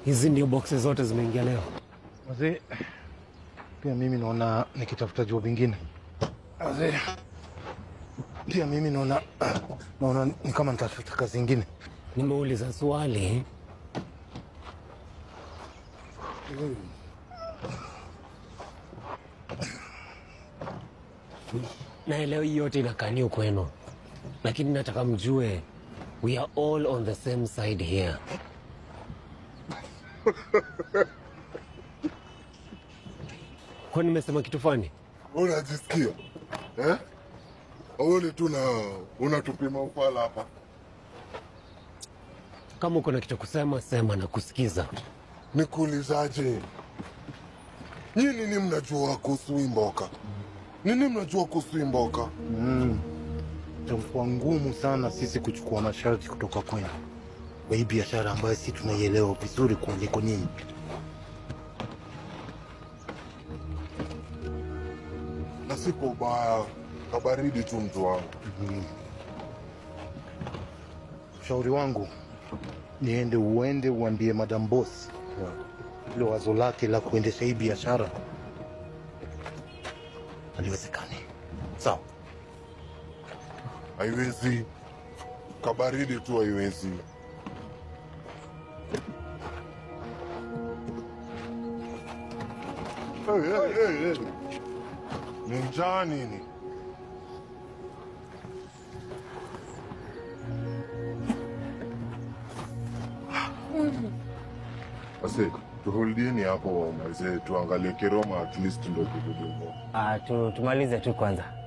Hizi ndio boxes zote zimeingia leo. Mzee, pia mimi naona nikitafuta job vingine. Mzee, pia mimi naona ni kama nitafuta kazi nyingine. Nimeuliza swali. Naelewa hii yote inakania kwenu, lakini nataka mjue we are all on the same side here. Kwa nimesema kitu fani? Unajisikia? Eh? Aone tu na unatupima ufala hapa. Kama uko na kitu kusema, sema na kusikiza. Nikuulizaje? Nini mnajua kuhusu Imboka? Nini mnajua kuhusu Imboka? Itakuwa ngumu sana sisi kuchukua masharti kutoka kwenu kwa hii biashara ambayo sisi tunaielewa vizuri kuliko nyinyi. Na siko ubaya, kabaridi tu mtu wangu. Ushauri wangu niende uende uambie Madam Boss ile wazo lake la kuendesha hii biashara haliwezekani. Sawa? Haiwezi. Kabaridi tu haiwezi. Hey. Ni njaa nini? Ase, tuholdieni hapo mzee, tuangalie Kiroma at least ndo kidogo. Tumalize tu kwanza.